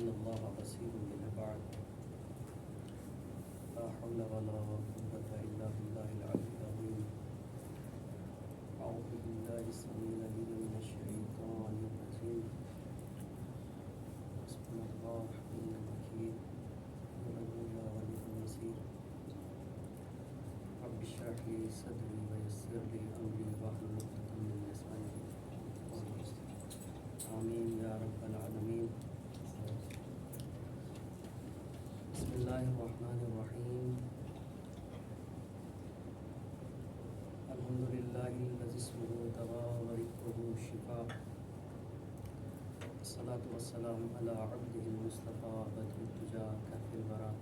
إن الله بصير بالعباد لا حول ولا قوة إلا بالله العلي العظيم أعوذ بالله السميع العليم من الشيطان الرجيم بسم الله الرحمن الرحيم ونعم الله ولي النصير رب اشرح لي صدري ويسر لي أمري واحلل عقدة من لساني آمين يا رب العالمين. بسم الله الرحمن الرحيم الحمد لله الذي اسمه دواء ورزقه شفاء الصلاة والسلام على عبده المصطفى بدر الدجى كهف الورى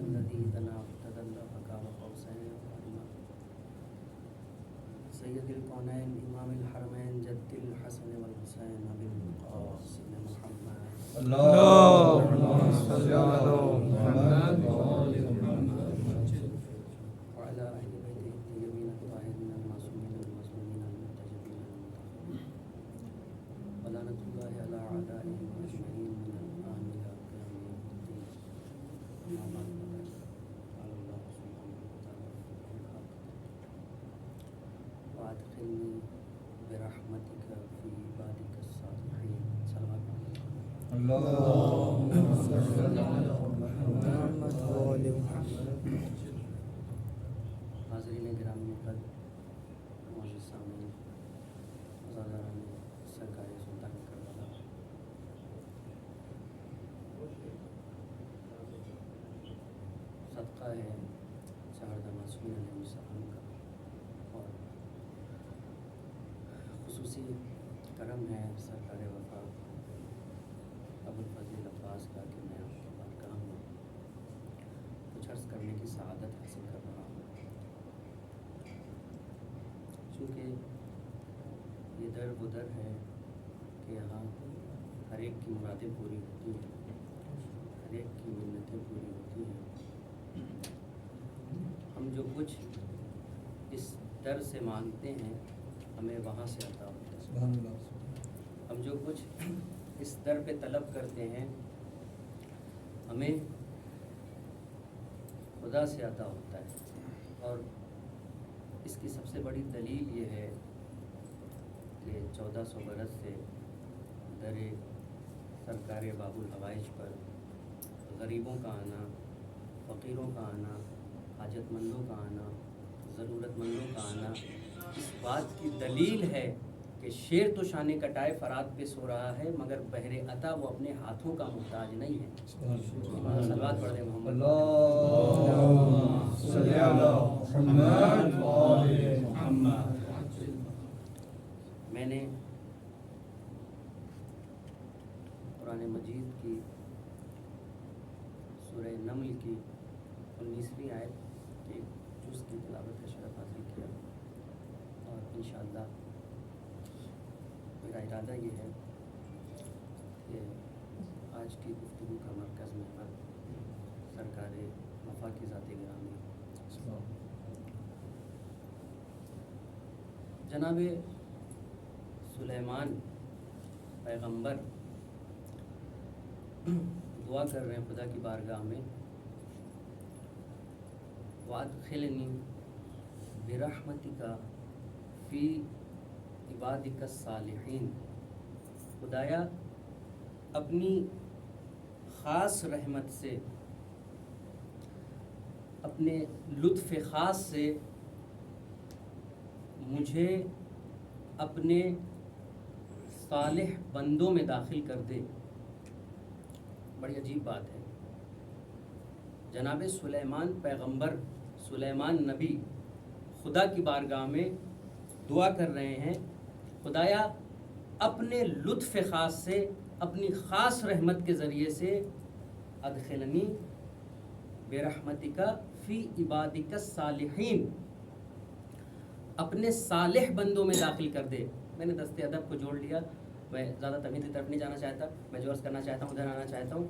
الذي دنا تدلى فقام قوسين وأدنى سيد الكونين إمام الحرمين جد الحسن والحسين أبي القاسم محمد اللهم صل على محمد وآل محمد وعلى أهل بيته الطيبين الطاهرين المعصومين المظلومين المنتجبين المنتخبين ولعنة الله على أعدائهم أجمعين من الآن إلى قيام يوم الدين. أما بعد فقد قال الله سبحانه وتعالى في الحق وأدخلني برحمتك في عبادك الصالحين. صلوات اللهم صل على محمد وآل محمد. حاضرین گرامی قدر، معزز سامعین، عزاداران سرکار سلطان کربلا، صدقہ ہے چہاردہ معصومین علیہ السلام کا اور خصوصی کرم ہے سرکار وفا ابوالفضل عباس کا کہ میں آپ کے بارگاہ میں کچھ عرض کرنے کی سعادت حاصل کر رہا ہوں. چونکہ یہ در وہ در ہے کہ یہاں ہر ایک کی مرادیں پوری ہوتی ہیں، ہر ایک کی منتیں پوری ہوتی ہیں. ہم جو کچھ اس در سے مانگتے ہیں ہمیں وہاں سے عطا ہوتا ہے. ہم جو کچھ اس در پہ طلب کرتے ہیں ہمیں خدا سے عطا ہوتا ہے. اور اس کی سب سے بڑی دلیل یہ ہے کہ 1400 برس سے در سرکار باب الحوائج پر غریبوں کا آنا، فقیروں کا آنا، حاجت مندوں کا آنا، ضرورت مندوں کا آنا اس بات کی دلیل ہے کہ شیر تو شان کٹائے فرات پہ سو رہا ہے مگر بہر عطا وہ اپنے ہاتھوں کا محتاج نہیں ہے. صلوات پڑھ دیں محمد. اللهم صل على محمد وآل محمد. میں نے قرآن مجید کی سورہ نمل کی 19ویں آیت کے جز کی تلاوت کا شرف حاصل کیا اور انشاءاللہ میرا ارادہ یہ ہے کہ آج کی گفتگو کا مرکز محور سرکار وفا کی ذات گرامی جناب سلیمان پیغمبر دعا کر رہے ہیں خدا کی بارگاہ میں، وادخلنی برحمتک فی عبادک الصالحین. خدایا اپنی خاص رحمت سے، اپنے لطف خاص سے مجھے اپنے صالح بندوں میں داخل کر دے. بڑی عجیب بات ہے. جناب سلیمان پیغمبر، سلیمان نبی خدا کی بارگاہ میں دعا کر رہے ہیں، خدایا اپنے لطف خاص سے، اپنی خاص رحمت کے ذریعے سے ادخلنی برحمتک فی عبادک الصالحین، اپنے صالح بندوں میں داخل کر دے. میں نے دست ادب کو جوڑ لیا، میں زیادہ تمہید کی طرف نہیں جانا چاہتا، میں جو عرض کرنا چاہتا ہوں ادھر آنا چاہتا ہوں.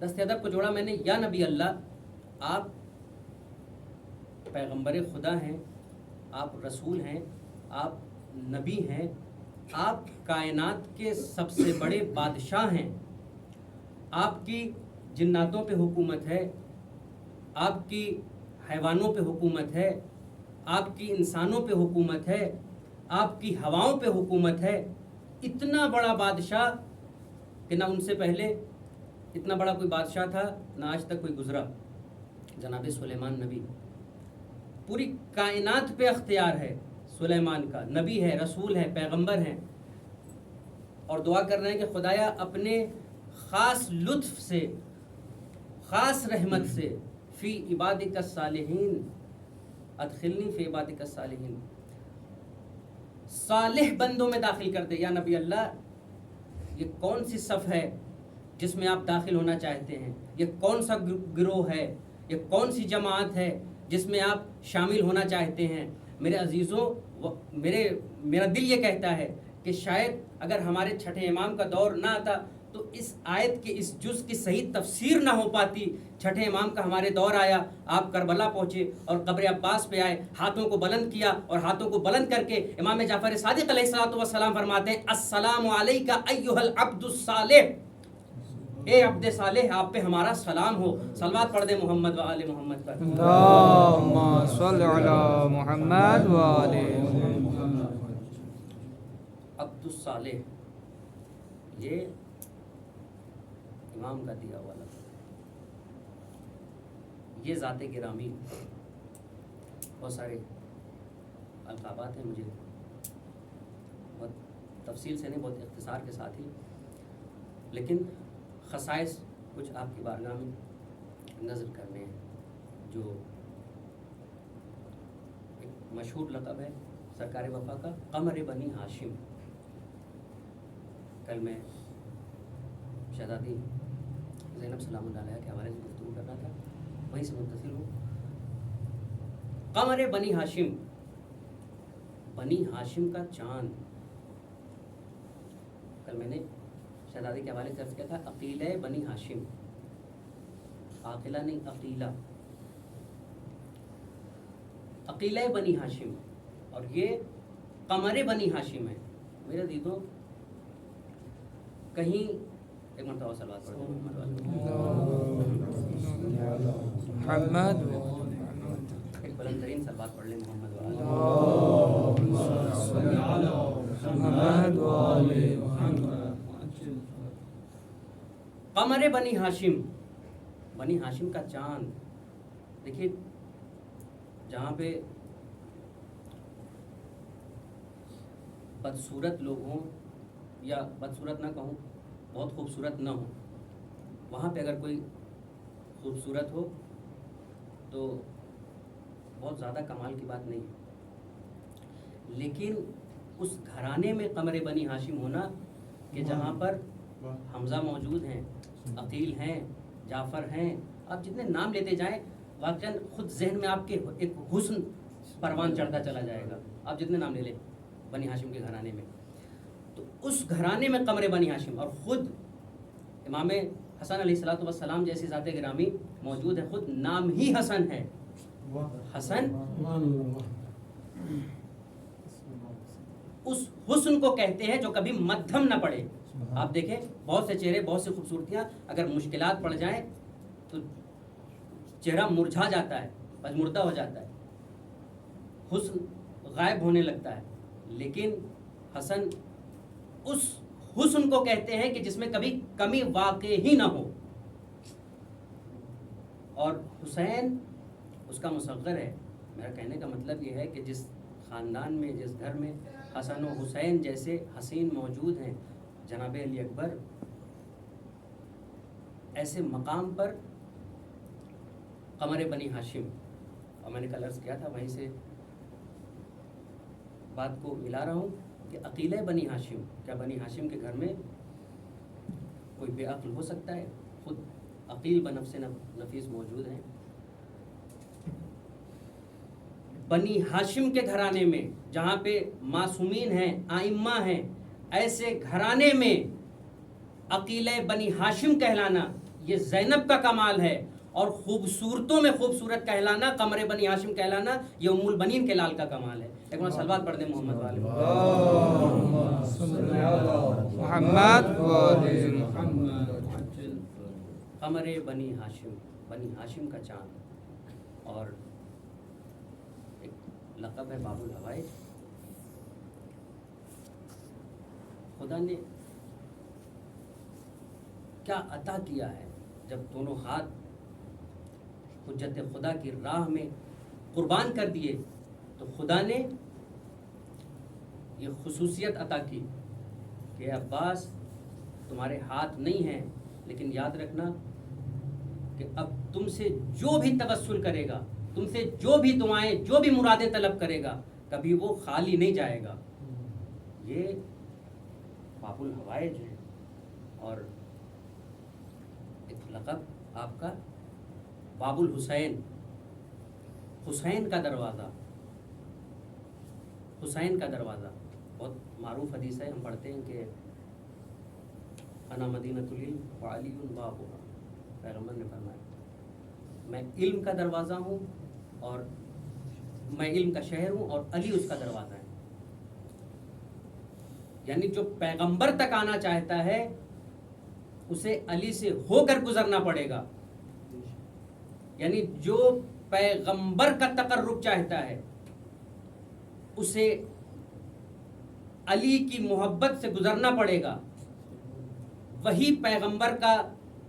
دست ادب کو جوڑا میں نے، یا نبی اللہ آپ پیغمبر خدا ہیں، آپ رسول ہیں، آپ نبی ہیں، آپ کائنات کے سب سے بڑے بادشاہ ہیں. آپ کی جناتوں پہ حکومت ہے، آپ کی حیوانوں پہ حکومت ہے، آپ کی انسانوں پہ حکومت ہے، آپ کی ہواؤں پہ حکومت ہے. اتنا بڑا بادشاہ کہ نہ ان سے پہلے اتنا بڑا کوئی بادشاہ تھا، نہ آج تک کوئی گزرا. جناب سلیمان نبی، پوری کائنات پہ اختیار ہے سلیمان کا، نبی ہے، رسول ہے، پیغمبر ہیں، اور دعا کر رہے ہیں کہ خدایا اپنے خاص لطف سے، خاص رحمت سے فی عبادک الصالحین ادخلنی فی عبادک الصالحین، صالح بندوں میں داخل کر دے. یا نبی اللہ، یہ کون سی صف ہے جس میں آپ داخل ہونا چاہتے ہیں؟ یہ کون سا گروہ ہے؟ یہ کون سی جماعت ہے جس میں آپ شامل ہونا چاہتے ہیں؟ میرے عزیزوں، میرا دل یہ کہتا ہے کہ شاید اگر ہمارے چھٹے امام کا دور نہ آتا تو اس آیت کے اس جز کی صحیح تفسیر نہ ہو پاتی. چھٹے امام کا ہمارے دور آیا، آپ کربلا پہنچے اور قبر عباس پہ آئے، ہاتھوں کو بلند کیا، اور ہاتھوں کو بلند کر کے امام جعفر صادق علیہ الصلوۃ والسلام فرماتے ہیں السلام علیک ایھا العبد الصالح، اے عبد صالح آپ پہ ہمارا سلام ہو. صلوات پڑھ دیں محمد و آل محمد پر. اللهم صل على محمد وآل محمد. عبد الصالح یہ امام کا دیا ہوا لفظ، یہ ذات گرامی. بہت سارے القابات ہیں، مجھے بہت تفصیل سے نہیں، بہت اختصار کے ساتھ ہی، لیکن خصائص کچھ آپ کی بارگاہ میں نظر کرنے ہیں. جو ایک مشہور لقب ہے سرکار وفا کا، قمر بنی ہاشم. کل میں شہزادی زینب سلام اللہ علیہ کے حوالے سے گفتگو کرنا تھا، وہیں سے متصل ہوں. قمر بنی ہاشم، بنی ہاشم کا چاند. کل میں نے شہزادی کے حوالے سے عرض کیا تھا عقیلہ بنی ہاشم، عاقلہ نہیں، عقیلہ، عقیلہ بنی ہاشم، اور یہ قمر بنی ہاشم ہے. میرے عزیزوں، کہیں ایک مرتبہ صلوات پڑھ دیں محمد ایک بلند ترین صلوات پڑھ لیں محمد قمر بنی ہاشم، بنی ہاشم کا چاند. دیکھیے، جہاں پہ بدصورت لوگ ہوں، یا بدصورت نہ کہوں، بہت خوبصورت نہ ہوں، وہاں پہ اگر کوئی خوبصورت ہو تو بہت زیادہ کمال کی بات نہیں ہے. لیکن اس گھرانے میں قمر بنی ہاشم ہونا کہ جہاں پر حمزہ موجود ہیں، عقیل ہیں، جعفر ہیں، آپ جتنے نام لیتے جائیں واقعاً خود ذہن میں آپ کے ایک حسن پروان چڑھتا چلا جائے گا. آپ جتنے نام لے لیں بنی ہاشم کے گھرانے میں، تو اس گھرانے میں قمر بنی ہاشم، اور خود امام حسن علیہ الصلوۃ والسلام جیسی ذات گرامی موجود ہے، خود نام ہی حسن ہے. حسن اس حسن کو کہتے ہیں جو کبھی مدھم نہ پڑے. آپ دیکھیں بہت سے چہرے، بہت سی خوبصورتیاں اگر مشکلات پڑ جائیں تو چہرہ مرجھا جاتا ہے، پژمردہ ہو جاتا ہے، حسن غائب ہونے لگتا ہے. لیکن حسن اس حسن کو کہتے ہیں کہ جس میں کبھی کمی واقع ہی نہ ہو. اور حسین اس کا مصغر ہے. میرا کہنے کا مطلب یہ ہے کہ جس خاندان میں، جس گھر میں حسن و حسین جیسے حسین موجود ہیں، جناب علی اکبر، ایسے مقام پر قمر بنی ہاشم. اور میں نے کل عرض کیا تھا، وہیں سے بات کو ملا رہا ہوں کہ عقیلہ بنی ہاشم، کیا بنی ہاشم کے گھر میں کوئی بے عقل ہو سکتا ہے؟ خود عقیل بنفس نفیس موجود ہیں. بنی ہاشم کے گھرانے میں جہاں پہ معصومین ہیں، آئمہ ہیں، ایسے گھرانے میں عقیلہ بنی ہاشم کہلانا یہ زینب کا کمال ہے، اور خوبصورتوں میں خوبصورت کہلانا، قمر بنی ہاشم کہلانا، یہ ام البنین کے لال کا کمال ہے. ایک بار صلوات پڑھ دیں محمد والے محمد وآل محمد. قمر بنی ہاشم کا چاند، اور ایک لقب ہے باب الحوائج۔ خدا نے کیا عطا کیا ہے جب دونوں ہاتھ حجت خدا کی راہ میں قربان کر دیے، تو خدا نے یہ خصوصیت عطا کی کہ عباس تمہارے ہاتھ نہیں ہیں، لیکن یاد رکھنا کہ اب تم سے جو بھی توسل کرے گا، تم سے جو بھی دعائیں، جو بھی مرادیں طلب کرے گا، کبھی وہ خالی نہیں جائے گا۔ یہ باب الحوائج ہے، اور ایک لقب آپ کا باب الحسین، حسین کا دروازہ، حسین کا دروازہ۔ بہت معروف حدیث ہے، ہم پڑھتے ہیں کہ انا مدینۃ العلم وعلی بابها، پیغمبر نے فرمایا میں علم کا دروازہ ہوں، اور میں علم کا شہر ہوں، اور علی اس کا دروازہ ہے۔ یعنی جو پیغمبر تک آنا چاہتا ہے اسے علی سے ہو کر گزرنا پڑے گا، یعنی جو پیغمبر کا تقرب چاہتا ہے اسے علی کی محبت سے گزرنا پڑے گا۔ وہی پیغمبر کا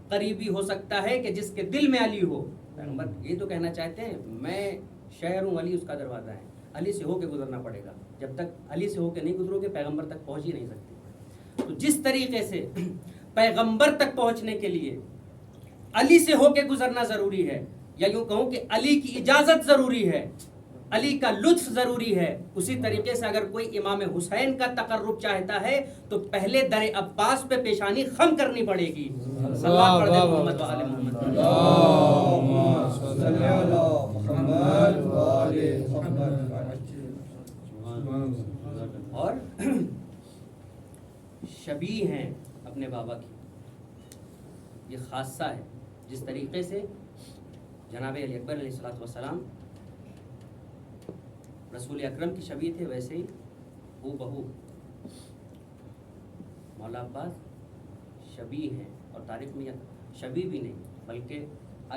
قریبی ہو سکتا ہے کہ جس کے دل میں علی ہو۔ پیغمبر یہ تو کہنا چاہتے ہیں میں شہر ہوں، علی اس کا دروازہ ہے، علی سے ہو کے گزرنا پڑے گا۔ جب تک علی سے ہو کے نہیں گزرو گے پیغمبر تک پہنچ ہی نہیں سکتے۔ تو جس طریقے سے پیغمبر تک پہنچنے کے لیے علی سے ہو کے گزرنا ضروری ہے، یا یوں کہوں کہ علی کی اجازت ضروری ہے، علی کا لطف ضروری ہے، اسی طریقے سے اگر کوئی امام حسین کا تقرب چاہتا ہے تو پہلے در عباس پہ پیشانی خم کرنی پڑے گی۔ صلوات پڑھ دیں محمد و آل محمد۔ اللہم صلی علی محمد و آل محمد۔ اور شبیہ ہیں اپنے بابا کی، یہ خاصہ ہے۔ جس طریقے سے جناب علی اکبر علیہ السلام رسول اکرم کی شبیہ تھے، ویسے ہی ہو بہو مولا عباس شبیہ ہیں۔ اور تاریخ میں شبیہ بھی نہیں بلکہ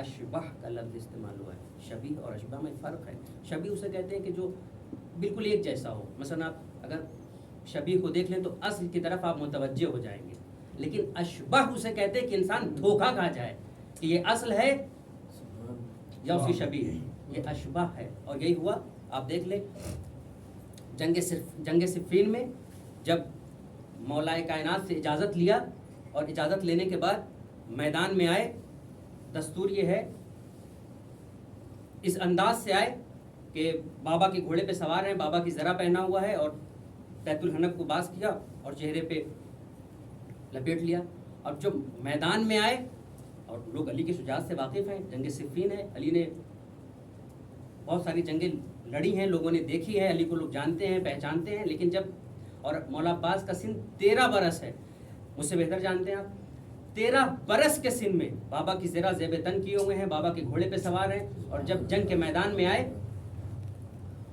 اشبہ کا لفظ استعمال ہوا ہے۔ شبیہ اور اشبہ میں فرق ہے۔ شبیہ اسے کہتے ہیں کہ جو بالکل ایک جیسا ہو، مثلا آپ اگر شبیہ کو دیکھ لیں تو اصل کی طرف آپ متوجہ ہو جائیں گے، لیکن اشبہ اسے کہتے ہیں کہ انسان دھوکہ کھا جائے کہ یہ اصل ہے یا اس کی شبیہ ہے، یہ اشبہ ہے۔ اور یہی ہوا، آپ دیکھ لیں جنگ صفین میں جب مولا کائنات سے اجازت لیا، اور اجازت لینے کے بعد میدان میں آئے، دستور یہ ہے اس انداز سے آئے کہ بابا کے گھوڑے پہ سوار ہیں، بابا کی زرہ پہنا ہوا ہے، اور بیت الحنف کو باز کیا اور چہرے پہ لپیٹ لیا۔ اور جب میدان میں آئے، اور لوگ علی کی شجاعت سے واقف ہیں، جنگ صفین ہے، علی نے بہت ساری جنگیں لڑی ہیں، لوگوں نے دیکھی ہے، علی کو لوگ جانتے ہیں، پہچانتے ہیں، لیکن جب اور مولا عباس کا سن 13 برس ہے، مجھ سے بہتر جانتے ہیں آپ، 13 برس کے سن میں بابا کی زرہ زیب تن کیے ہوئے ہیں، بابا کے گھوڑے پہ سوار ہیں، اور جب جنگ کے میدان میں آئے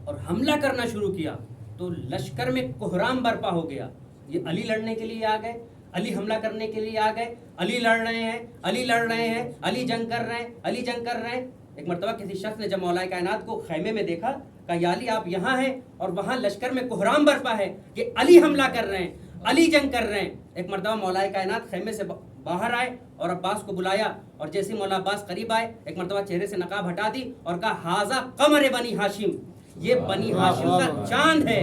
اور حملہ کرنا شروع کیا تو لشکر میں کوہرام برپا ہو گیا۔ یہ علی لڑنے کے لیے آ گئے، علی حملہ کرنے کے لیے آ گئے، علی لڑ رہے ہیں، علی لڑ رہے ہیں، علی جنگ کر رہے ہیں، علی جنگ کر رہے ہیں۔ ایک مرتبہ کسی شخص نے جب مولا کائنات کو خیمے میں دیکھا، کہا یا علی آپ یہاں ہیں اور وہاں لشکر میں کوہرام برپا ہے کہ علی حملہ کر رہے ہیں، علی جنگ کر رہے ہیں۔ ایک مرتبہ مولا کائنات خیمے سے باہر آئے اور عباس کو بلایا، اور جیسے مولا عباس قریب آئے ایک مرتبہ چہرے سے نقاب ہٹا دی اور کہا ھذا قمر بنی ہاشم، یہ بنی ہاشم کا چاند ہے،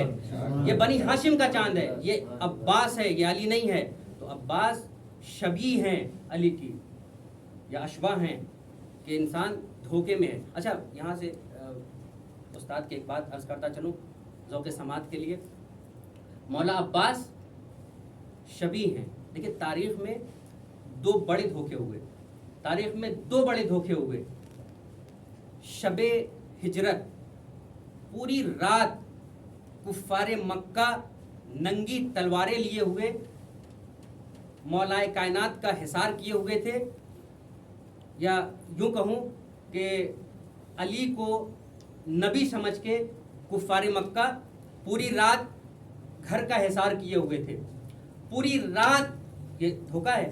یہ بنی ہاشم کا چاند ہے، یہ عباس ہے، یہ علی نہیں ہے۔ تو عباس شبیہ ہیں علی کی، یا اشباہ ہیں کہ انسان دھوکے میں ہے۔ اچھا یہاں سے استاد کی ایک بات عرض کرتا چلوں ذوق سماعت کے لیے، مولا عباس شبیہ ہیں۔ دیکھیں تاریخ میں دو بڑے دھوکے ہوئے، تاریخ میں دو بڑے دھوکے ہوئے۔ شب ہجرت پوری رات کفار مکہ ننگی تلواریں لیے ہوئے مولا کائنات کا حصار کیے ہوئے تھے، یا یوں کہوں کہ علی کو نبی سمجھ کے کفار مکہ پوری رات گھر کا حصار کیے ہوئے تھے، پوری رات، یہ دھوکہ ہے،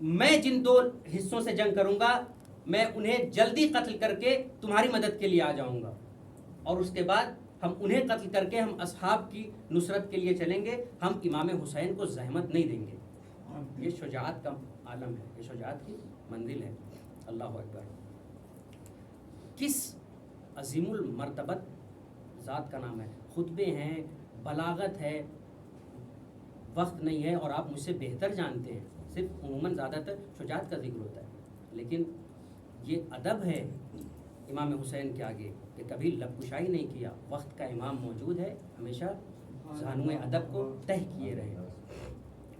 میں جن 2 حصوں سے جنگ کروں گا میں انہیں جلدی قتل کر کے تمہاری مدد کے لیے آ جاؤں گا، اور اس کے بعد ہم انہیں قتل کر کے ہم اصحاب کی نصرت کے لیے چلیں گے، ہم امام حسین کو زحمت نہیں دیں گے۔ یہ شجاعت کا عالم ہے، یہ شجاعت کی منزل ہے۔ اللہ اکبر! کس عظیم المرتبت ذات کا نام ہے! خطبے ہیں، بلاغت ہے، وقت نہیں ہے، اور آپ مجھ سے بہتر جانتے ہیں، صرف عموماً زیادہ تر شجاعت کا ذکر ہوتا ہے، لیکن یہ ادب ہے امام حسین کے آگے کہ کبھی لب کشائی نہیں کیا۔ وقت کا امام موجود ہے، ہمیشہ زانوئے ادب کو تہ کیے رہے،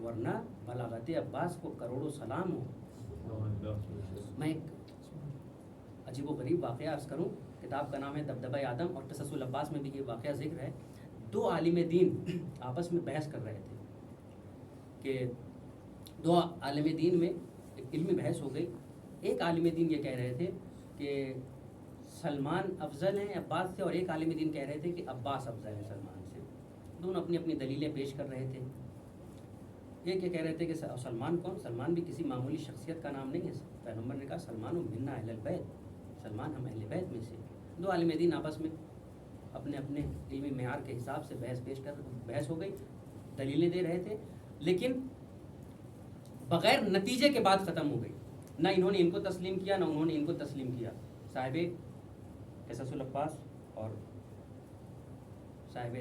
ورنہ بلاغت عباس کو کروڑوں سلام ہو۔ میں ایک عجیب و غریب واقعہ عرض کروں، کتاب کا نام ہے دبدبہ آدم، اور قصص العباس میں بھی یہ واقعہ ذکر ہے۔ 2 عالم دین آپس میں بحث کر رہے تھے کہ 2 عالم دین میں ایک علمی بحث ہو گئی۔ ایک عالم دین یہ کہہ رہے تھے کہ سلمان افضل ہیں عباس سے، اور ایک عالم دین کہہ رہے تھے کہ عباس افضل ہے سلمان سے۔ دونوں اپنی اپنی دلیلیں پیش کر رہے تھے۔ ایک یہ کہہ رہے تھے کہ سلمان کون؟ سلمان بھی کسی معمولی شخصیت کا نام نہیں ہے، پیغمبر نے کہا سلمان منا اہل البیت، سلمان ہم اہل بیت میں سے۔ 2 عالم دین آپس میں اپنے اپنے علمی معیار کے حساب سے بحث ہو گئی، دلیلیں دے رہے تھے، لیکن بغیر نتیجے کے بعد ختم ہو گئی۔ نہ انہوں نے ان کو تسلیم کیا، نہ انہوں نے ان کو تسلیم کیا۔ صاحب قصص العباس اور صاحب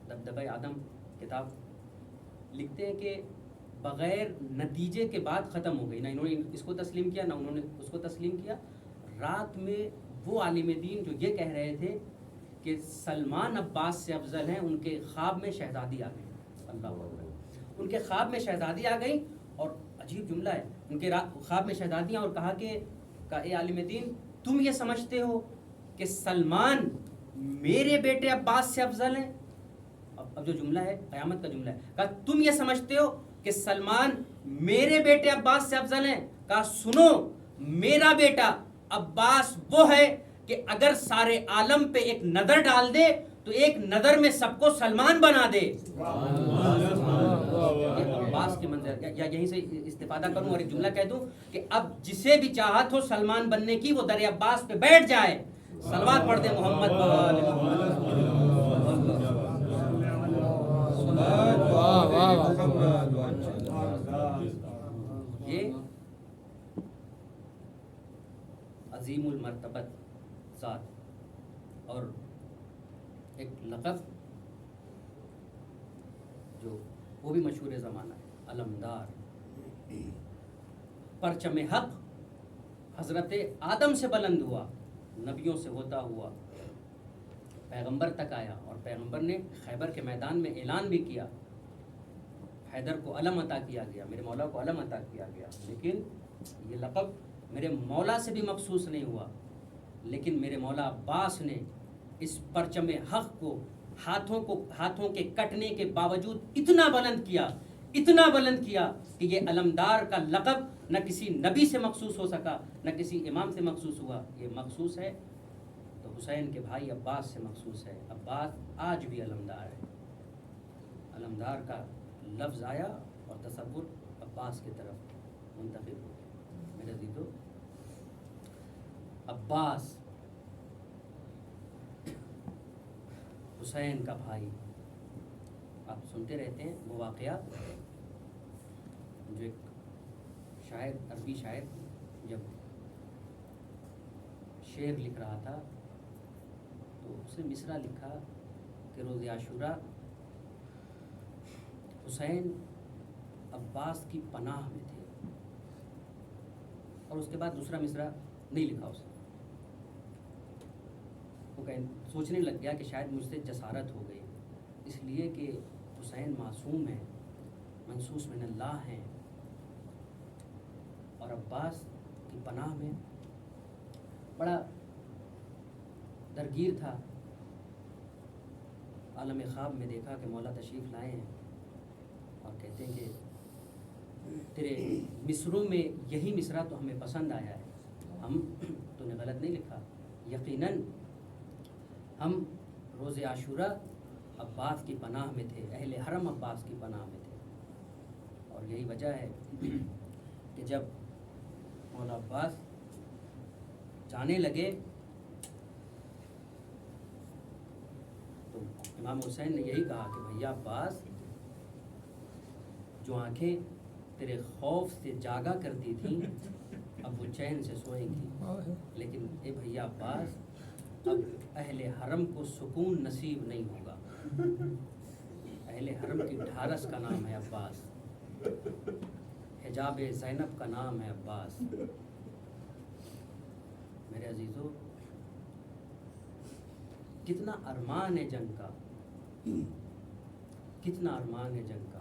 دبدبہ آدم کتاب لکھتے ہیں کہ بغیر نتیجے کے بعد ختم ہو گئی، نہ انہوں نے اس کو تسلیم کیا، نہ انہوں نے اس کو تسلیم کیا۔ رات میں وہ عالم دین جو یہ کہہ رہے تھے کہ سلمان عباس سے افضل ہیں، ان کے خواب میں شہزادی آ گئی۔ اللہ اکبر! ان کے خواب میں شہزادی آ گئی، اور عجیب جملہ ہے، ان کے خواب میں شہزادیاں، اور کہا کہ اے عالم دین تم یہ سمجھتے ہو کہ سلمان میرے بیٹے عباس سے افضل ہیں؟ اب جو جملہ ہے قیامت کا جملہ ہے، کہا تم یہ سمجھتے ہو کہ سلمان میرے بیٹے عباس سے افضل ہیں؟ کہا سنو، میرا بیٹا عباس وہ ہے کہ اگر سارے عالم پہ ایک نظر ڈال دے تو ایک نظر میں سب کو سلمان بنا دے۔ عباس کی منظر، یا یہیں سے استفادہ کروں اور ایک جملہ کہہ دوں کہ اب جسے بھی چاہت ہو سلمان بننے کی، وہ در عباس پہ بیٹھ جائے، صلوات پڑھ دے محمد یہ عظیم المرتبت ذات، اور ایک لقب جو وہ بھی مشہور زمانہ ہے، علمدار۔ پرچم حق حضرت آدم سے بلند ہوا، نبیوں سے ہوتا ہوا پیغمبر تک آیا، اور پیغمبر نے خیبر کے میدان میں اعلان بھی کیا، حیدر کو علم عطا کیا گیا، میرے مولا کو علم عطا کیا گیا، لیکن یہ لقب میرے مولا سے بھی مخصوص نہیں ہوا، لیکن میرے مولا عباس نے اس پرچم حق کو ہاتھوں کے کٹنے کے باوجود اتنا بلند کیا کہ یہ علمدار کا لقب نہ کسی نبی سے مخصوص ہو سکا، نہ کسی امام سے مخصوص ہوا، یہ مخصوص ہے تو حسین کے بھائی عباس سے مخصوص ہے۔ عباس آج بھی علمدار ہے، علمدار کا لفظ آیا اور تصور عباس کی طرف منتقل ہو گیا۔ میرے عزیزو، عباس حسین کا بھائی، آپ سنتے رہتے ہیں وہ واقعہ جو ایک شاعر، عربی شاعر جب شعر لکھ رہا تھا تو اس نے مصرع لکھا کہ روز عاشوراء حسین عباس کی پناہ میں تھے، اور اس کے بعد دوسرا مصرع نہیں لکھا اس نے۔ وہ سوچنے لگ گیا کہ شاید مجھ سے جسارت ہو گئی، اس لیے کہ حسین معصوم ہیں، منصوص من اللہ ہیں، اور عباس کی پناہ میں بڑا درگیر تھا۔ عالم خواب میں دیکھا کہ مولا تشریف لائے ہیں اور کہتے ہیں کہ تیرے مصروں میں یہی مصرع تو ہمیں پسند آیا ہے، تو نے غلط نہیں لکھا، یقیناً ہم روز عاشوراء عباس کی پناہ میں تھے، اہل حرم عباس کی پناہ میں تھے، اور یہی وجہ ہے کہ جب مولا عباس جانے لگے تو امام حسین نے یہی کہا کہ بھیا عباس، جو آنکھیں تیرے خوف سے جاگا کرتی تھیں اب وہ چین سے سوئیں گی، لیکن اے بھیا عباس، اب اہل حرم کو سکون نصیب نہیں ہوگا۔ اہل حرم کی ڈھارس کا نام ہے عباس، حجاب زینب کا نام ہے عباس۔ میرے عزیزو، کتنا ارمان ہے جنگ کا، کتنا ارمان ہے جنگ کا۔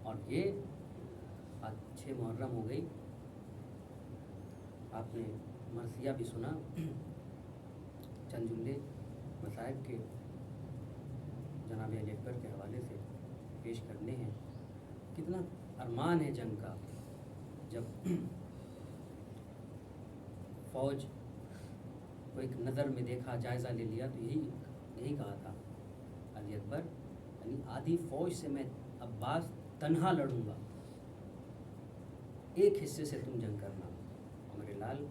اور یہ آج 6 محرم ہو گئی، آپ نے مرثیہ بھی سنا، چند جملے مصائب کے جناب علی اکبر کے حوالے سے پیش کرنے ہیں۔ کتنا ارمان ہے جنگ کا۔ جب فوج کو ایک نظر میں دیکھا، جائزہ لے لیا، تو یہی کہا تھا علی اکبر، یعنی آدھی فوج سے میں عباس تنہا لڑوں گا، ایک حصے سے تم جنگ کرنا، اور میرے لال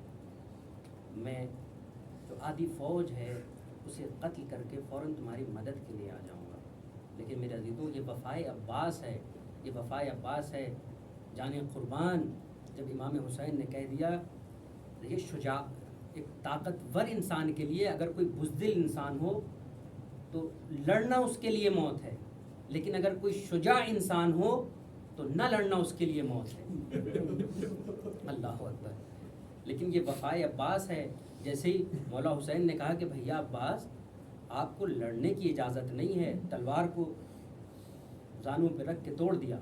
میں جو آدھی فوج ہے اسے قتل کر کے فوراً تمہاری مدد کے لیے آ جاؤں گا۔ لیکن میرے عزیزوں، یہ وفائے عباس ہے، یہ وفائے عباس ہے، جان قربان۔ جب امام حسین نے کہہ دیا، یہ شجاع، ایک طاقتور انسان کے لیے اگر کوئی بزدل انسان ہو تو لڑنا اس کے لیے موت ہے، لیکن اگر کوئی شجاع انسان ہو تو نہ لڑنا اس کے لیے موت ہے۔ اللہ اکبر۔ لیکن یہ وفائے عباس ہے۔ جیسے ہی مولا حسین نے کہا کہ بھیا عباس، آپ کو لڑنے کی اجازت نہیں ہے، تلوار کو زانوں پہ رکھ کے توڑ دیا،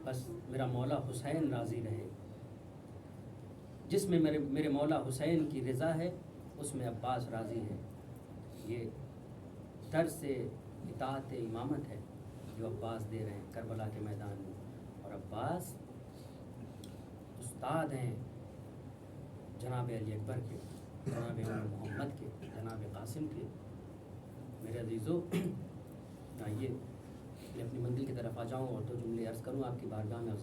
بس میرا مولا حسین راضی رہے۔ جس میں میرے مولا حسین کی رضا ہے اس میں عباس راضی ہے۔ یہ درس اطاعت امامت ہے جو عباس دے رہے ہیں کربلا کے میدان میں۔ اور عباس استاد ہیں جناب علی اکبر کے، جناب امام محمد کے، جناب قاسم کے۔ میرے عزیزو، آئیے میں اپنی منزل کی طرف آ جاؤں اور 2 جملے عرض کروں آپ کی بارگاہ میں،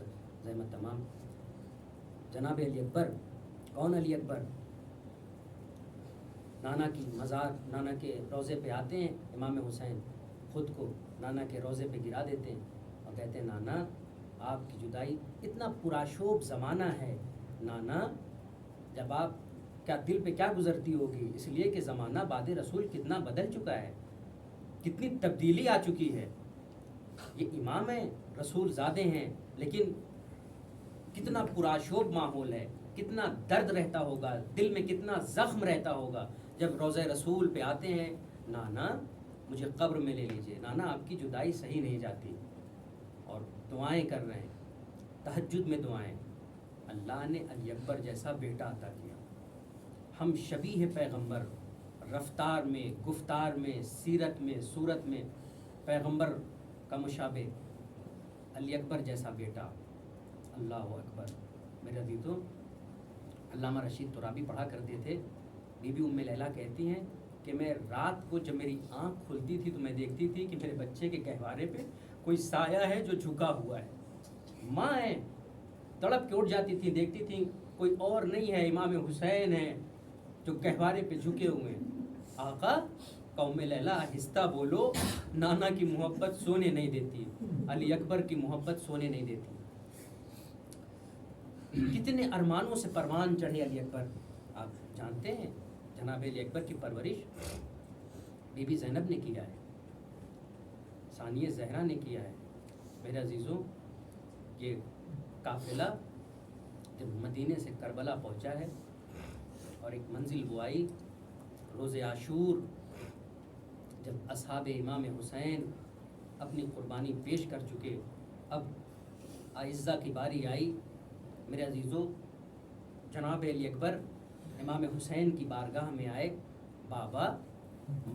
زحمت تمام۔ جناب علی اکبر، کون علی اکبر؟ نانا کی مزار، نانا کے روضے پہ آتے ہیں امام حسین، خود کو نانا کے روضے پہ گرا دیتے ہیں اور کہتے ہیں نانا آپ کی جدائی، اتنا پرآشوب زمانہ ہے نانا، جب آپ کیا دل پہ کیا گزرتی ہوگی، اس لیے کہ زمانہ بعد رسول کتنا بدل چکا ہے، کتنی تبدیلی آ چکی ہے۔ یہ امام ہیں، رسول زادے ہیں، لیکن کتنا پرآشوب ماحول ہے، کتنا درد رہتا ہوگا، دل میں کتنا زخم رہتا ہوگا جب روضہ رسول پہ آتے ہیں، نانا مجھے قبر میں لے لیجئے، نانا آپ کی جدائی صحیح نہیں جاتی، اور دعائیں کر رہے ہیں، تہجد میں دعائیں۔ اللہ نے علی اکبر جیسا بیٹا عطا کیا۔ ہم شبیہ پیغمبر، رفتار میں، گفتار میں، سیرت میں، صورت میں پیغمبر کا مشابہ، علی اکبر جیسا بیٹا۔ اللہ اکبر۔ میرے عزیزوں، علامہ رشید ترابی پڑھا کرتے تھے، بی بی ام لیلہ کہتی ہیں کہ میں رات کو جب میری آنکھ کھلتی تھی تو میں دیکھتی تھی کہ میرے بچے کے گہوارے پہ کوئی سایہ ہے جو جھکا ہوا ہے۔ ماں ہے، تڑپ کے اٹھ جاتی تھی، دیکھتی تھی کوئی اور نہیں ہے، امام حسین ہیں جو گہوارے پہ جھکے ہوئے ہیں۔ آقا قوم لیلہ آہستہ بولو، نانا کی محبت سونے نہیں دیتی، علی اکبر کی محبت سونے نہیں دیتی۔ کتنے ارمانوں سے پروان چڑھے علی اکبر۔ آپ جانتے ہیں جناب علی اکبر کی پرورش بی بی زینب نے کیا ہے، ثانیہ زہرا نے کیا ہے۔ میرے عزیزوں، یہ قافلہ جب مدینے سے کربلا پہنچا ہے اور ایک منزل وہ آئی روز عاشور، جب اصحاب امام حسین اپنی قربانی پیش کر چکے، اب اعزہ کی باری آئی۔ میرے عزیزوں، جناب علی اکبر امام حسین کی بارگاہ میں آئے، بابا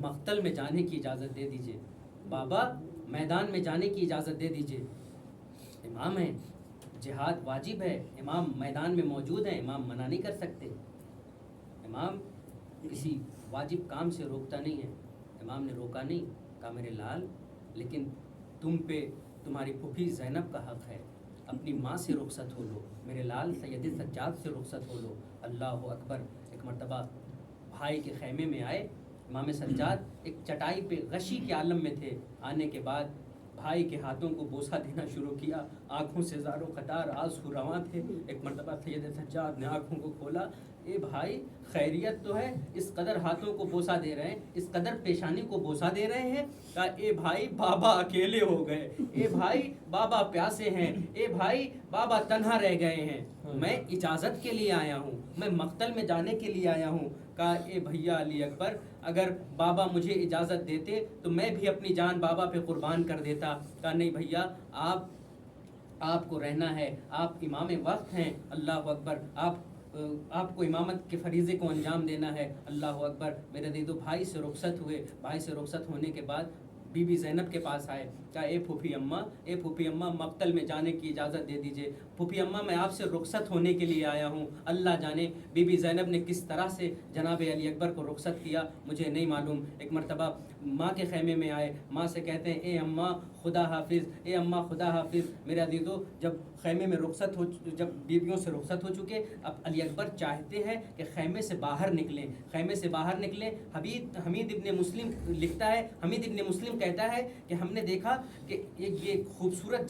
مقتل میں جانے کی اجازت دے دیجئے، بابا میدان میں جانے کی اجازت دے دیجئے۔ امام ہیں، جہاد واجب ہے، امام میدان میں موجود ہیں، امام منع نہیں کر سکتے، امام کسی واجب کام سے روکتا نہیں ہے۔ امام نے روکا نہیں، کہا میرے لال لیکن تم پہ تمہاری پھوپھی زینب کا حق ہے، اپنی ماں سے رخصت ہو لو، میرے لال سید سجاد سے رخصت ہو لو۔ اللہ اکبر۔ ایک مرتبہ بھائی کے خیمے میں آئے امام سجاد، ایک چٹائی پہ غشی کے عالم میں تھے۔ آنے کے بعد بھائی کے ہاتھوں کو بوسہ دینا شروع کیا، آنکھوں سے زار و قطار آنسو رواں تھے۔ ایک مرتبہ سید سجاد نے آنکھوں کو کھولا، اے بھائی خیریت تو ہے، اس قدر ہاتھوں کو بوسہ دے رہے ہیں، اس قدر پیشانی کو بوسہ دے رہے ہیں؟ کہا اے بھائی بابا اکیلے ہو گئے، اے بھائی بابا پیاسے ہیں، اے بھائی بابا تنہا رہ گئے ہیں، میں اجازت کے لیے آیا ہوں، میں مقتل میں جانے کے لیے آیا ہوں۔ کہا اے بھیا علی اکبر، اگر بابا مجھے اجازت دیتے تو میں بھی اپنی جان بابا پہ قربان کر دیتا۔ کہا نہیں بھیا، آپ کو رہنا ہے، آپ امام وقت ہیں۔ اللہ اکبر۔ آپ کو امامت کے فریضے کو انجام دینا ہے۔ اللہ اکبر۔ میرے دیدو بھائی سے رخصت ہوئے، بھائی سے رخصت ہونے کے بعد بی بی زینب کے پاس آئے، کہا اے پھوپھی اماں مقتل میں جانے کی اجازت دے دیجئے۔ پھوپھی اماں میں آپ سے رخصت ہونے کے لیے آیا ہوں۔ اللہ جانے بی بی زینب نے کس طرح سے جناب علی اکبر کو رخصت کیا، مجھے نہیں معلوم۔ ایک مرتبہ ماں کے خیمے میں آئے، ماں سے کہتے ہیں اے اماں خدا حافظ، اے اماں خدا حافظ۔ میرے عزیزو، جب خیمے میں جب بیویوں سے رخصت ہو چکے، اب علی اکبر چاہتے ہیں کہ خیمے سے باہر نکلیں، خیمے سے باہر نکلیں۔ حمید ابن مسلم لکھتا ہے، حمید ابن مسلم کہتا ہے کہ ہم نے دیکھا کہ یہ خوبصورت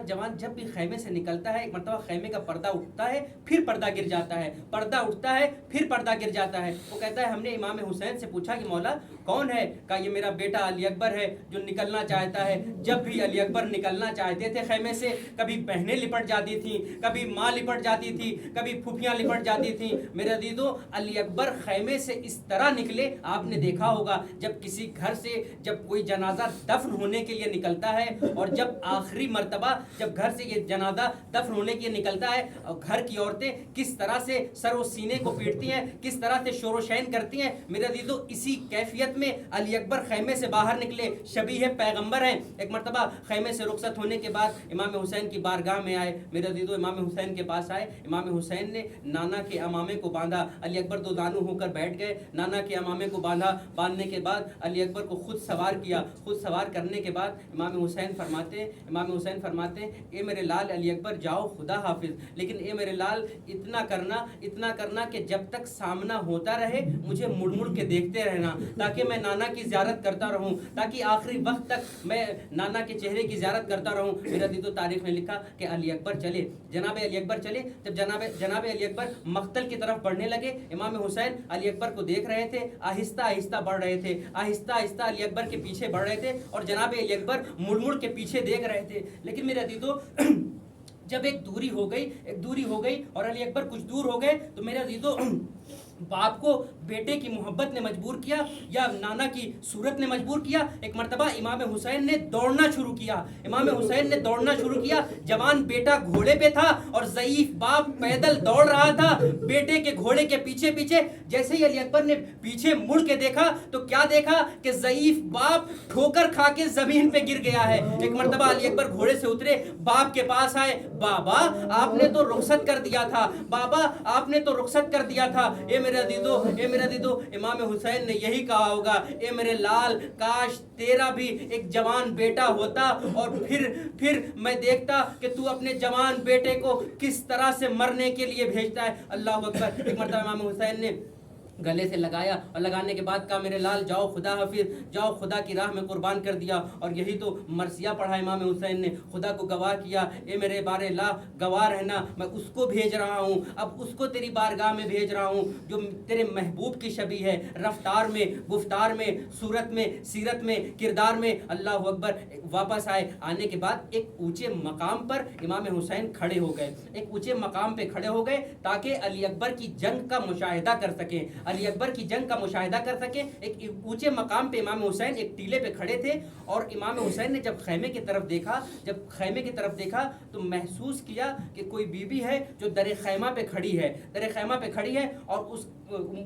جوان جب بھی خیمے سے نکلتا ہے، ایک مرتبہ خیمے کا پردہ اٹھتا ہے، پھر پردہ گر جاتا ہے، پردہ اٹھتا ہے، پھر پردہ گر جاتا ہے۔ وہ کہتا ہے ہم نے امام حسین سے پوچھا کہ مولا کون ہے؟ کہا یہ میرا بیٹا علی اکبر ہے جو نکلنا چاہتا ہے۔ جب بھی علی اکبر نکلنا چاہتے تھے خیمے سے، کبھی بہنیں لپٹ جاتی تھیں، کبھی ماں لپٹ جاتی تھی، کبھی پھوپھیاں لپٹ جاتی تھیں۔ میرے عزیزو، علی اکبر خیمے سے اس طرح نکلے، آپ نے دیکھا ہوگا جب کسی گھر سے جب کوئی جنازہ دفن ہونے کے لیے نکلتا ہے، اور جب آخری مرتبہ جب گھر سے یہ جنازہ دفن ہونے کے لیے نکلتا ہے، اور گھر کی عورتیں کس طرح سے سر و سینے کو پیٹتی ہیں، کس طرح سے شور و شین کرتی ہیں، میرے عزیزو اسی کیفیت میں علی اکبر خیمے سے باہر نکلے، شبیہ پیغمبر ہیں۔ ایک مرتبہ خیمے سے رخصت ہونے کے بعد امام حسین کی بارگاہ میں آئے، میرے عزیزو امام حسین کے پاس آئے، امام حسین نے نانا کے امامے کو باندھا، علی اکبر دو زانو ہو کر بیٹھ گئے، نانا کے امامے کو باندھنے کے بعد علی اکبر کو خود سوار کیا، خود سوار کرنے کے بعد امام حسین فرماتے ہیں اے میرے لال علی اکبر جاؤ خدا حافظ، لیکن اے میرے لال اتنا کرنا کہ جب تک سامنا ہوتا رہے مجھے مڑ مڑ کے دیکھتے رہنا، تاکہ میں نانا کی زیارت کرتا رہوں، تاکہ آخری وقت تک میں نانا کے چہرے کی زیارت کرتا رہوں۔ میرا دیدو تاریخ نے لکھا کہ علی اکبر چلے، جناب علی اکبر چلے، جب جناب علی اکبر مقتل کی طرف بڑھنے لگے، امام حسین علی اکبر کو دیکھ رہے تھے، آہستہ آہستہ بڑھ رہے تھے، آہستہ آہستہ علی اکبر کے پیچھے بڑھ رہے تھے، اور جناب علی اکبر مڑ مڑ کے پیچھے دیکھ رہے تھے۔ لیکن میرا دیدو جب ایک دوری ہو گئی اور علی اکبر کچھ دور ہو گئے، تو میرا دیدو باپ کو بیٹے کی محبت نے مجبور کیا یا نانا کی صورت نے مجبور کیا۔ ایک مرتبہ امام حسین نے دوڑنا شروع کیا، جوان بیٹا گھوڑے پہ تھا اور ضعیف باپ پیدل دوڑ رہا تھا بیٹے کے گھوڑے کے پیچھے پیچھے۔ جیسے ہی علی اکبر نے پیچھے مڑ کے دیکھا تو کیا دیکھا کہ ضعیف باپ ٹھوکر کھا کے زمین پہ گر گیا ہے۔ ایک مرتبہ علی اکبر گھوڑے سے اترے، باپ کے پاس آئے، بابا آپ نے تو رخصت کر دیا تھا، اے میرا دیدو امام حسین نے یہی کہا ہوگا، اے میرے لال کاش تیرا بھی ایک جوان بیٹا ہوتا، اور پھر میں دیکھتا کہ تو اپنے جوان بیٹے کو کس طرح سے مرنے کے لیے بھیجتا ہے۔ اللہ اکبر۔ ایک مرتبہ امام حسین نے گلے سے لگایا، اور لگانے کے بعد کہا میرے لال جاؤ خدا حافظ، جاؤ خدا کی راہ میں قربان کر دیا۔ اور یہی تو مرثیہ پڑھا امام حسین نے، خدا کو گواہ کیا، اے میرے بار لا گواہ رہنا، میں اس کو بھیج رہا ہوں، اب اس کو تیری بارگاہ میں بھیج رہا ہوں جو تیرے محبوب کی شبیہ ہے، رفتار میں، گفتار میں، صورت میں، سیرت میں، کردار میں۔ اللہ اکبر۔ واپس آنے کے بعد ایک اونچے مقام پر امام حسین کھڑے ہو گئے، تاکہ علی اکبر کی جنگ کا مشاہدہ کر سکیں، ایک اونچے مقام پہ امام حسین ایک ٹیلے پہ کھڑے تھے، اور امام حسین نے جب خیمے کی طرف دیکھا تو محسوس کیا کہ کوئی بی بی ہے جو در خیمہ پہ کھڑی ہے، اور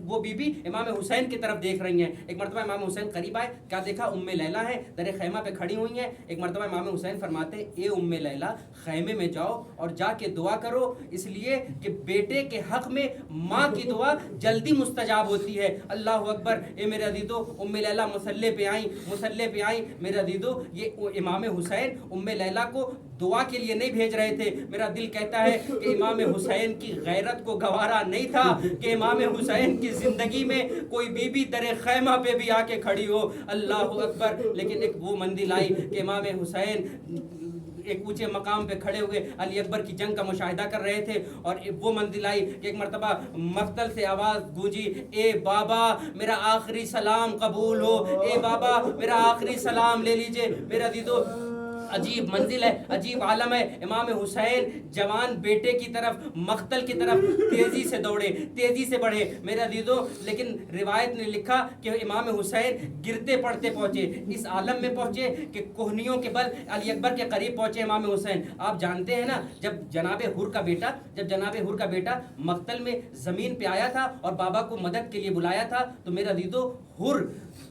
وہ بی بی امام حسین کی طرف دیکھ رہی ہیں۔ ایک مرتبہ امام حسین قریب آئے، کیا دیکھا ام لیلہ ہے در خیمہ پہ کھڑی ہوئی ہیں۔ ایک مرتبہ امام حسین فرماتے ہیں اے ام لیلہ خیمے میں جاؤ اور جا کے دعا کرو، اس لیے کہ بیٹے کے حق میں ماں کی دعا جلدی مستجاب استجاب ہوتی ہے. اللہ اکبر. اے میرے عزیزو ام لیلہ مسلح پہ آئیں میرے عزیزو. یہ امام حسین ام لیلہ کو دعا کے لیے نہیں بھیج رہے تھے. میرا دل کہتا ہے کہ امام حسین کی غیرت کو گوارا نہیں تھا کہ امام حسین کی زندگی میں کوئی بی بی در خیمہ پہ بھی آ کے کھڑی ہو. اللہ اکبر. لیکن ایک وہ منزل آئی کہ امام حسین ایک اونچے مقام پہ کھڑے ہوئے علی اکبر کی جنگ کا مشاہدہ کر رہے تھے، اور وہ منزل آئی کہ ایک مرتبہ مقتل سے آواز گونجی، اے بابا میرا آخری سلام قبول ہو، اے بابا میرا آخری سلام لے لیجئے. میرا عزیزو عجیب منزل ہے، عجیب عالم ہے. امام حسین جوان بیٹے کی طرف، مقتل کی طرف تیزی سے دوڑے، تیزی سے بڑھے میرے عزیزو. لیکن روایت نے لکھا کہ امام حسین گرتے پڑتے پہنچے، اس عالم میں پہنچے کہ کوہنیوں کے بل علی اکبر کے قریب پہنچے امام حسین. آپ جانتے ہیں نا، جب جناب حر کا بیٹا مقتل میں زمین پہ آیا تھا اور بابا کو مدد کے لیے بلایا تھا، تو میرے عزیزو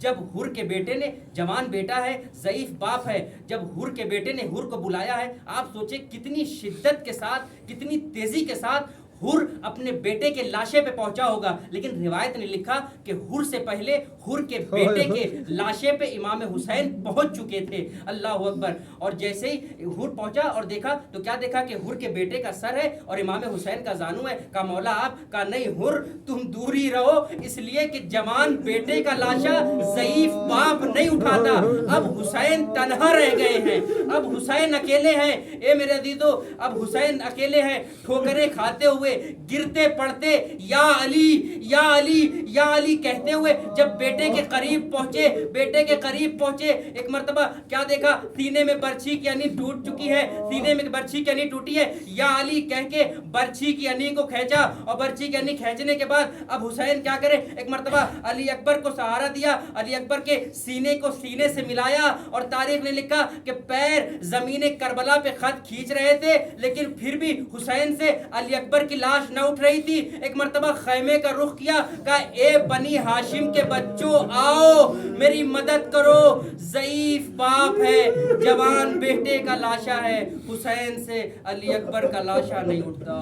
جب حر کے بیٹے نے، جوان بیٹا ہے، ضعیف باپ ہے، جب حر کے بیٹے نے حر کو بلایا ہے، آپ سوچیں کتنی شدت کے ساتھ، کتنی تیزی کے ساتھ حر اپنے بیٹے کے لاشے پہ پہنچا ہوگا. لیکن روایت نے لکھا کہ حر سے پہلے حر کے بیٹے کے لاشے پہ امام حسین پہنچ چکے تھے. اللہ اکبر. اور جیسے ہی حر پہنچا اور دیکھا تو کیا دیکھا کہ حر کے بیٹے کا سر ہے اور امام حسین کا زانو ہے. کہا مولا آپ. کہا نہیں حر تم دور ہی رہو، اس لیے کہ جوان بیٹے کا لاشا ضعیف باپ نہیں اٹھاتا. اب حسین تنہا رہ گئے ہیں، اب حسین اکیلے ہیں. اے میرے عزیزو اب حسین اکیلے ہیں، ٹھوکریں کھاتے ہوئے، گرتے پڑتے، یا علی یا علی یا علی کہتے ہوئے جب بیٹے کے قریب پہنچے، ایک مرتبہ کیا دیکھا، سینے میں برچھی کی انی ٹوٹ چکی ہے، سینے میں برچھی کی انی ٹوٹی ہے. یا علی کہہ کے برچھی کی انی کو کھینچا، اور برچھی کی انی کھینچنے کے بعد اب حسین کیا کرے، ایک مرتبہ علی اکبر کو سہارا دیا، علی اکبر کے سینے کو سینے سے ملایا. اور تاریخ نے لکھا کہ پیر زمین کربلا پہ خط کھینچ رہے تھے، لیکن پھر بھی حسین سے علی اکبر کی لاش نہ اٹھ رہی تھی. ایک مرتبہ خیمے کا رخ کیا، کہا اے بنی ہاشم کے بچوں آؤ میری مدد کرو، ضعیف باپ ہے، جوان بیٹے کا لاشا ہے، حسین سے علی اکبر کا لاشا نہیں اٹھتا.